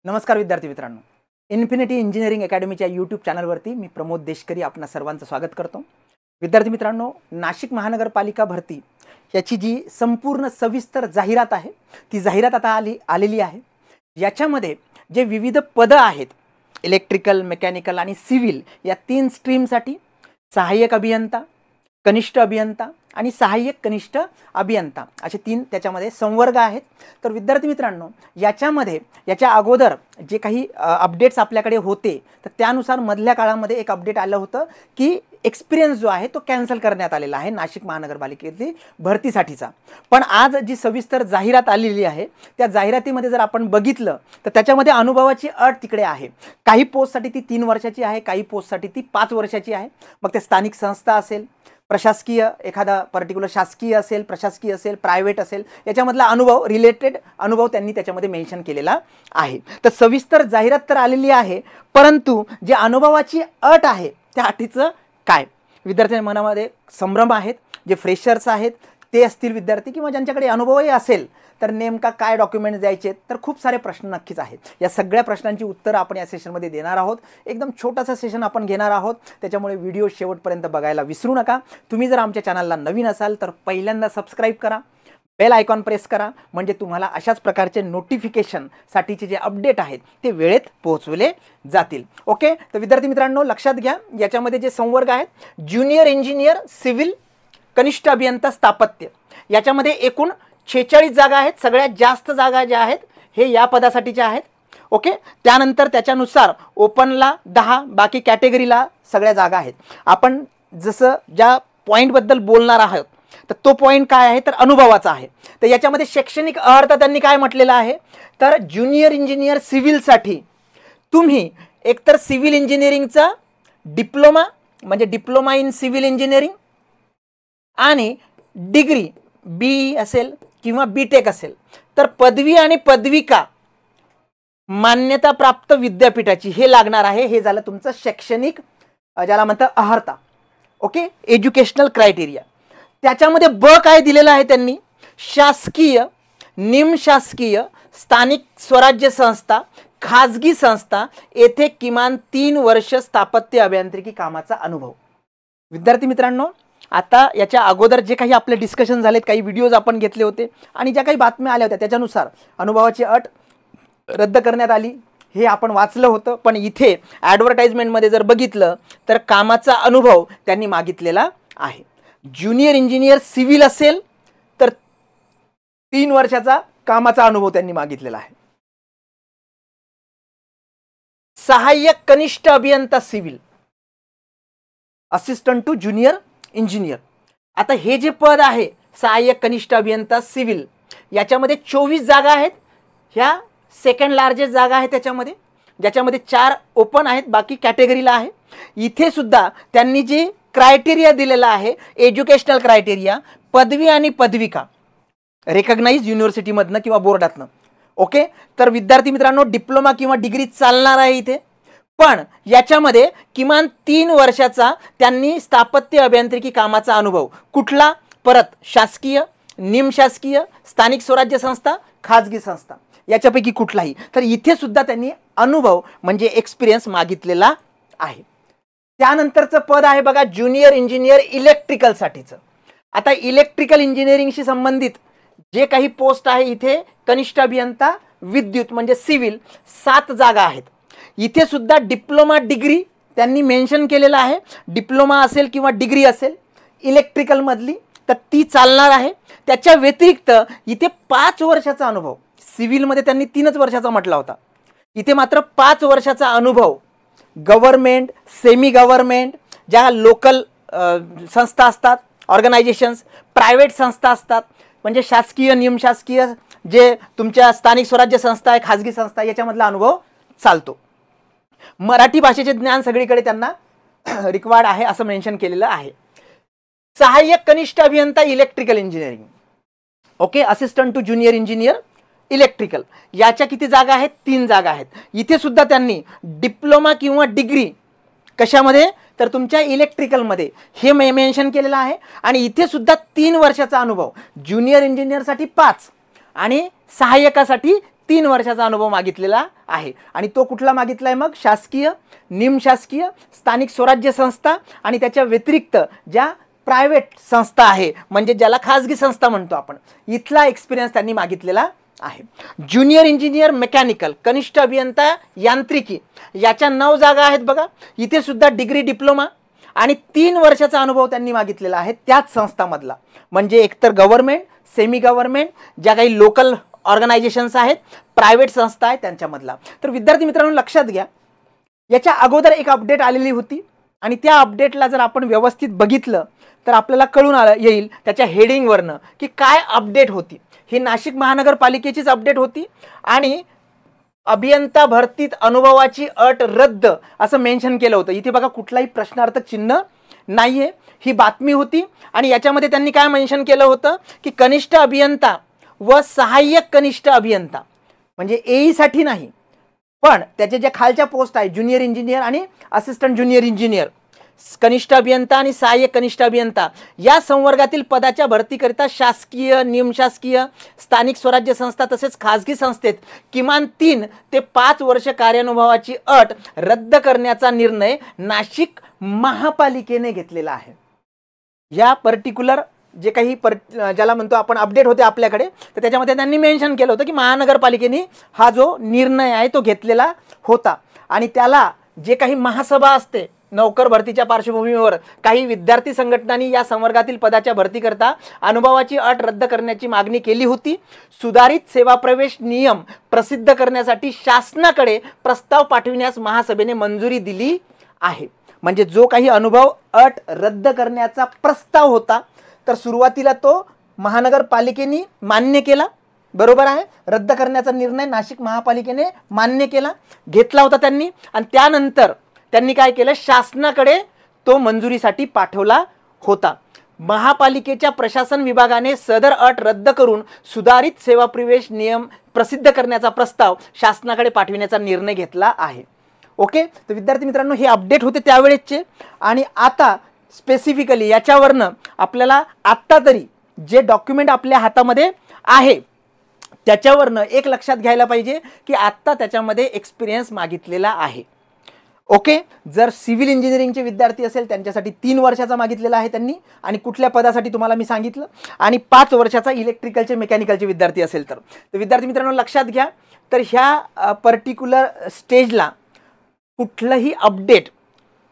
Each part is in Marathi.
नमस्कार विद्यार्थी मित्रांनो, इन्फिनिटी इंजिनिअरिंग अकॅडमीच्या यूट्यूब चॅनलवरती मी प्रमोद देशकरी आपणा सर्वांचं स्वागत करतो। विद्यार्थी मित्रांनो, नाशिक महानगरपालिका भरती याची जी संपूर्ण सविस्तर जाहिरात आहे ती जाहिरात आता आलेली आहे। याच्यामध्ये जे विविध पद आहेत इलेक्ट्रिकल, मेकॅनिकल आणि सिव्हिल या तीन स्ट्रीमसाठी सहाय्यक अभियंता, कनिष्ठ अभियंता आणि सहाय्यक कनिष्ठ अभियंता असे तीन त्याच्यामध्ये संवर्ग आहेत। तर विद्यार्थी मित्रांनो, याच्या अगोदर जे काही अपडेट्स आपल्याकडे होते तर त्यानुसार मधल्या काळामध्ये एक अपडेट आलं होतं की एक्सपिरियन्स जो आहे तो कॅन्सल करण्यात आलेला आहे नाशिक महानगरपालिकेतील भरतीसाठीचा। पण आज जी सविस्तर जाहिरात आलेली आहे त्या जाहिरातीमध्ये जर आपण बघितलं तर त्याच्यामध्ये अनुभवाची अट तिकडे आहे। काही पोस्टसाठी ती 3 वर्षाची आहे, काही पोस्टसाठी ती 5 वर्षाची आहे। मग ते स्थानिक संस्था असेल, प्रशासकीय एखादा पर्टिक्युलर शासकीय असेल, प्रशासकीय असेल, प्रायव्हेट असेल, याच्यामधला अनुभव रिलेटेड अनुभव त्यांनी त्याच्यामध्ये मेन्शन केलेला आहे। तर सविस्तर जाहिरात तर आलेली आहे, परंतु जे अनुभवाची अट आहे त्या अटीचं काय? विद्यार्थ्यांच्या मनामध्ये संभ्रम आहेत। जे फ्रेशर्स आहेत ते असतील विद्यार्थी किंवा ज्यांच्याकडे अनुभवही असेल तर नेमका काय डॉक्युमेंट्स द्यायचे, तर खूप सारे प्रश्न नक्कीच आहेत। या सगळ्या प्रश्नांची उत्तरं आपण या सेशनमध्ये देणार आहोत। एकदम छोटासा सेशन आपण घेणार आहोत, त्याच्यामुळे व्हिडिओ शेवटपर्यंत बघायला विसरू नका। तुम्ही जर आमच्या चॅनलला नवीन असाल तर पहिल्यांदा सबस्क्राइब करा, बेल आयकॉन प्रेस करा, म्हणजे तुम्हाला अशाच प्रकारचे नोटिफिकेशनसाठीचे जे अपडेट आहेत ते वेळेत पोहोचवले जातील। ओके, तर विद्यार्थी मित्रांनो लक्षात घ्या, याच्यामध्ये जे संवर्ग आहेत ज्युनियर इंजिनियर सिव्हिल, कनिष्ठ अभियंता स्थापत्य, याच्यामध्ये एकूण 46 जागा आहेत। सगळ्यात जास्त जागा ज्या आहेत हे या पदासाठीच्या आहेत। ओके, त्यानंतर त्याच्यानुसार ओपनला 10, बाकी कॅटेगरीला सगळ्या जागा आहेत। आपण जसं ज्या पॉईंटबद्दल बोलणार आहोत तर तो पॉईंट काय आहे तर अनुभवाचा आहे। तर याच्यामध्ये शैक्षणिक अर्हता त्यांनी काय म्हटलेलं आहे तर ज्युनियर इंजिनियर सिव्हिलसाठी तुम्ही एकतर सिव्हिल इंजिनिअरिंगचा डिप्लोमा म्हणजे डिप्लोमा इन सिव्हिल इंजिनिअरिंग आणि डिग्री बी असेल किंवा बीटेक असेल तर पदवी आणि पदविका मान्यता प्राप्त विद्यापीठाची हे लागणार आहे। हे झालं तुमचं शैक्षणिक ज्याला म्हणतात अर्हता। Okay, educational criteria. त्याच्यामध्ये ब काय दिलेलं आहे त्यांनी, शासकीय, निमशासकीय, स्थानिक स्वराज्य संस्था, खाजगी संस्था येथे किमान 3 वर्ष स्थापत्य अभियांत्रिकी कामाचा अनुभव। विद्यार्थी मित्रांनो, आता याच्या अगोदर जे काही आपले डिस्कशन झालेत, काही व्हिडिओज आपण घेतले होते आणि ज्या काही बातम्या आल्या होत्या त्याच्यानुसार अनुभवाची अट रद्द करण्यात आली हे आपण वाचलं होतं। पण इथे ॲडव्हर्टाइजमेंटमध्ये जर बघितलं तर कामाचा अनुभव त्यांनी मागितलेला आहे। ज्युनियर इंजिनियर सिव्हिल असेल तर 3 वर्षाचा कामाचा अनुभव त्यांनी मागितलेला आहे। सहाय्यक कनिष्ठ अभियंता civil, assistant to junior engineer, आता हे जे पद आहे सहाय्यक कनिष्ठ अभियंता सिव्हिल याच्यामध्ये 24 जागा आहेत। ह्या सेकंड लार्जेस्ट जागा आहेत त्याच्यामध्ये, ज्याच्यामध्ये 4 ओपन आहेत, बाकी कॅटेगरीला आहे। इथे सुद्धा त्यांनी जे क्रायटेरिया दिलेला आहे एज्युकेशनल क्रायटेरिया, पदवी आणि पदविका रेकग्नाइज युनिव्हर्सिटीमधनं किंवा बोर्डातनं। ओके, तर विद्यार्थी मित्रांनो डिप्लोमा किंवा डिग्री चालणार आहे इथे, पण याच्यामध्ये किमान 3 वर्षाचा त्यांनी स्थापत्य अभियांत्रिकी कामाचा अनुभव कुठला, परत शासकीय, निमशासकीय, स्थानिक स्वराज्य संस्था, खाजगी संस्था याच्यापैकी कुठलाही। तर इथे सुद्धा त्यांनी अनुभव म्हणजे एक्सपिरियन्स मागितलेला आहे। त्यानंतरचं पद आहे बघा ज्युनियर इंजिनियर इलेक्ट्रिकल साठीचं। आता इलेक्ट्रिकल इंजिनिअरिंगशी संबंधित जे काही पोस्ट आहे इथे कनिष्ठ अभियंता विद्युत म्हणजे सिव्हिल 7 जागा आहेत। इथे सुद्धा डिप्लोमा डिग्री त्यांनी मेन्शन केलेलं आहे, डिप्लोमा असेल किंवा डिग्री असेल इलेक्ट्रिकल मधली तर ती चालणार आहे। त्याच्या व्यतिरिक्त इथे 5 वर्षाचा अनुभव, सिव्हिलमध्ये त्यांनी 3च वर्षाचा म्हटला होता, इथे मात्र 5 वर्षाचा अनुभव गव्हर्नमेंट, सेमी गव्हर्नमेंट, ज्या लोकल संस्था असतात, ऑर्गनायझेशन्स, प्रायव्हेट संस्था असतात म्हणजे शासकीय, निमशासकीय, जे तुमच्या स्थानिक स्वराज्य संस्था आहे, खाजगी संस्था याच्यामधला अनुभव चालतो। मराठी भाषेचे ज्ञान सगळीकडे त्यांना रिक्वायर्ड आहे असं मेन्शन केलेलं आहे। सहाय्यक कनिष्ठ अभियंता electrical engineering, okay, assistant to junior engineer electrical, याच्या किती जागा आहेत? 3 जागा आहेत। इथे सुद्धा त्यांनी डिप्लोमा किंवा डिग्री कशामध्ये तर तुमच्या इलेक्ट्रिकलमध्ये हे मेन्शन केलेलं आहे। आणि इथे सुद्धा 3 वर्षाचा अनुभव, ज्युनियर इंजिनियरसाठी 5 आणि सहाय्यकासाठी 3 वर्षाचा अनुभव मागितलेला आहे. आणि तो कुठला मागितला आहे मग? शासकीय, निमशासकीय, स्थानिक स्वराज्य संस्था आणि त्याच्या व्यतिरिक्त ज्या प्रायव्हेट संस्था आहे, म्हणजे ज्याला खाजगी संस्था म्हणतो आपण, इथला एक्सपिरियन्स त्यांनी मागितलेला आहे. ज्युनियर इंजिनियर मेकॅनिकल, कनिष्ठ अभियंता यांत्रिकी, याच्या 9 जागा आहेत बघा. इथे सुद्धा डिग्री, डिप्लोमा आणि 3 वर्षाचा अनुभव त्यांनी मागितलेला आहे त्याच संस्थामधला. म्हणजे एकतर गव्हर्नमेंट, सेमी गव्हर्नमेंट, ज्या काही लोकल ऑर्गनायझेशन्स आहेत, प्रायव्हेट संस्था आहेत त्यांच्यामधला. तर विद्यार्थी मित्रांनो लक्षात घ्या, याच्या अगोदर एक अपडेट आलेली होती आणि त्या अपडेटला जर आपण व्यवस्थित बघितलं तर आपल्याला कळून येईल त्याच्या हेडिंगवरनं की काय अपडेट होती. ही नाशिक महानगरपालिकेचीच अपडेट होती आणि अभियंता भरतीत अनुभवाची अट रद्द असं मेन्शन केलं होतं. इथे बघा कुठलाही प्रश्नार्थक चिन्ह नाहीये, ही बातमी होती. आणि याच्यामध्ये त्यांनी काय मेन्शन केलं होतं की कनिष्ठ अभियंता व सहाय्यक कनिष्ठ अभियंता, म्हणजे एई साठी नाही, पण त्याचे जे खालच्या पोस्ट आहे ज्युनियर इंजिनियर आणि असिस्टंट ज्युनियर इंजिनियर, कनिष्ठ अभियंता आणि सहाय्यक कनिष्ठ अभियंता या संवर्गातील पदाच्या भरतीकरिता शासकीय, निमशासकीय, स्थानिक स्वराज्य संस्था तसेच खाजगी संस्थेत किमान 3 ते 5 वर्ष कार्यानुभवाची अट रद्द करण्याचा निर्णय नाशिक महापालिकेने घेतलेला आहे. या पर्टिक्युलर जे काही ज्याला म्हणतो आपण अपडेट होते आपल्याकडे, तर त्याच्यामध्ये त्यांनी मेन्शन केलं होतं की महानगरपालिकेने हा जो निर्णय आहे तो घेतलेला होता. आणि त्याला जे काही महासभा असते नोकर भरतीच्या पार्श्वभूमीवर, काही विद्यार्थी संघटनांनी या संवर्गातील पदाच्या भरतीकरता अनुभवाची अट रद्द करण्याची मागणी केली होती. सुधारित सेवा प्रवेश नियम प्रसिद्ध करण्यासाठी शासनाकडे प्रस्ताव पाठविण्यास महासभेने मंजुरी दिली आहे. म्हणजे जो काही अनुभव अट रद्द करण्याचा प्रस्ताव होता तर सुरुवातीला तो महानगरपालिकेने मान्य केला, बरोबर आहे. रद्द करण्याचा निर्णय नाशिक महापालिकेने मान्य केला, घेतला होता त्यांनी. आणि त्यानंतर त्यांनी काय केलं, शासनाकडे तो मंजुरीसाठी पाठवला होता. महापालिकेच्या प्रशासन विभागाने सदर अट रद्द करून सुधारित सेवा प्रवेश नियम प्रसिद्ध करण्याचा प्रस्ताव शासनाकडे पाठविण्याचा निर्णय घेतला आहे. ओके, तर विद्यार्थी मित्रांनो हे अपडेट होते त्यावेळेसचे. आणि आता स्पेसिफिकली याच्यावरनं आपल्याला आत्ता तरी जे डॉक्युमेंट आपल्या हातामध्ये आहे त्याच्यावरनं एक लक्षात घ्यायला पाहिजे की आत्ता त्याच्यामध्ये एक्सपिरियन्स मागितलेला आहे. ओके, जर सिव्हिल इंजिनिअरिंगचे विद्यार्थी असेल त्यांच्यासाठी 3 वर्षाचा मागितलेला आहे त्यांनी. आणि कुठल्या पदासाठी तुम्हाला मी सांगितलं. आणि 5 वर्षाचा इलेक्ट्रिकलचे, मेकॅनिकलचे विद्यार्थी असेल तर विद्यार्थी मित्रांनो लक्षात घ्या, तर ह्या पर्टिक्युलर स्टेजला कुठलंही अपडेट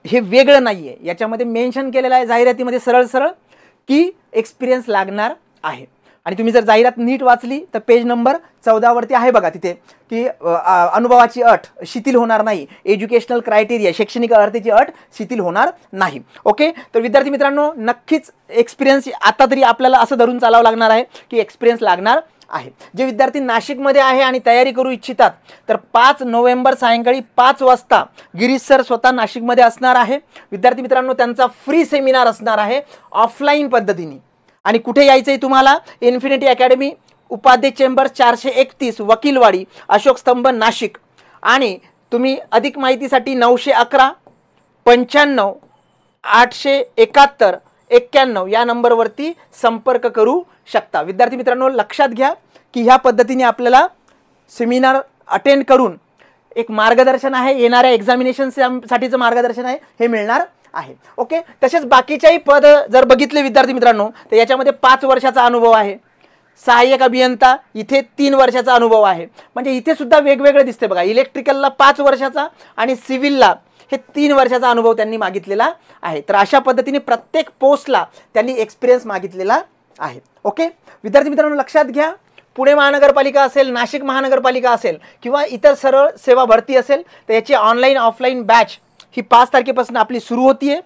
हे वेगळं नाही आहे. याच्यामध्ये मेन्शन केलेलं आहे जाहिरातीमध्ये सरळ सरळ की एक्सपिरियन्स लागणार आहे. आणि तुम्ही जर जाहिरात नीट वाचली तर पेज नंबर 14 वरती आहे बघा, तिथे की अनुभवाची अट शिथिल होणार नाही, एज्युकेशनल क्रायटेरिया, शैक्षणिक अर्हतेची अट शिथिल होणार नाही. ओके, तर विद्यार्थी मित्रांनो नक्कीच एक्सपिरियन्स आता तरी आपल्याला असं धरून चालावं लागणार आहे की एक्सपिरियन्स लागणार आहे. जे विद्यार्थी नाशिकमध्ये आहे आणि तयारी करू इच्छितात तर 5 नोव्हेंबर सायंकाळी 5 वाजता गिरीश सर स्वतः नाशिकमध्ये असणार आहे. विद्यार्थी मित्रांनो त्यांचा फ्री सेमिनार असणार आहे ऑफलाईन पद्धतीने. आणि कुठे यायचं आहे तुम्हाला? Infinity academy, Upadhye chamber 431 Vakilwadi, Ashok Stambh, Nashik. आणि तुम्ही अधिक माहितीसाठी 911 95 871 91 या नंबरवरती संपर्क करू शकता. विद्यार्थी मित्रांनो लक्षात घ्या की ह्या पद्धतीने आपल्याला सेमिनार अटेंड करून एक मार्गदर्शन आहे, येणाऱ्या एक्झामिनेशनसाठीचं मार्गदर्शन आहे हे मिळणार आहे. ओके, तसेच बाकीच्याही पद जर बघितले विद्यार्थी मित्रांनो तर याच्यामध्ये 5 वर्षाचा अनुभव आहे. सहाय्यक अभियंता इथे 3 वर्षाचा अनुभव आहे. म्हणजे इथे सुद्धा वेगवेगळे दिसते बघा, इलेक्ट्रिकलला 5 वर्षाचा आणि सिव्हिलला हे 3 वर्षाचा अनुभव त्यांनी मागितलेला आहे. तर अशा पद्धतीने प्रत्येक पोस्टला त्यांनी एक्सपिरियन्स मागितलेला आहे. ओके, विद्यार्थी मित्रांनो लक्षात घ्या, पुणे महानगरपालिका असेल, नाशिक महानगरपालिका असेल किंवा इतर सरळ सेवा भरती असेल तर याची ऑनलाईन ऑफलाईन बॅच ही 5 तारखेपासून आपली सुरू होतीये.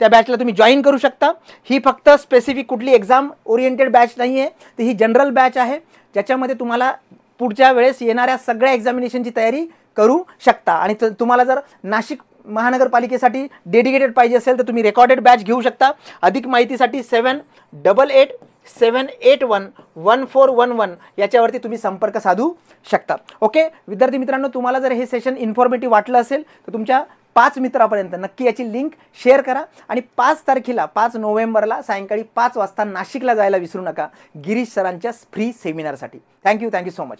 त्या बॅचला तुम्ही जॉईन करू शकता. ही फक्त स्पेसिफिक कुठली एक्झाम ओरिएंटेड बॅच नाही आहे, तर ही जनरल बॅच आहे ज्याच्यामध्ये तुम्हाला पुढच्या वेळेस येणाऱ्या सगळ्या एक्झामिनेशनची तयारी करू शकता. आणि तुम्हाला जर नाशिक महानगरपालिकेसाठी डेडिकेटेड पाहिजे असेल तर तुम्ही रेकॉर्डेड बॅच घेऊ शकता. अधिक माहितीसाठी 7887811411 याच्यावरती तुम्ही संपर्क साधू शकता. ओके, विद्यार्थी मित्रांनो तुम्हाला जर हे सेशन इन्फॉर्मेटिव्ह वाटलं असेल तर तुमच्या 5 मित्रापर्यंत नक्की याची लिंक शेअर करा. आणि 5 तारखेला 5 नोव्हेंबरला सायंकाळी 5 वाजता नाशिकला जायला विसरू नका गिरीश सरांच्या फ्री सेमिनारसाठी. Thank you so much.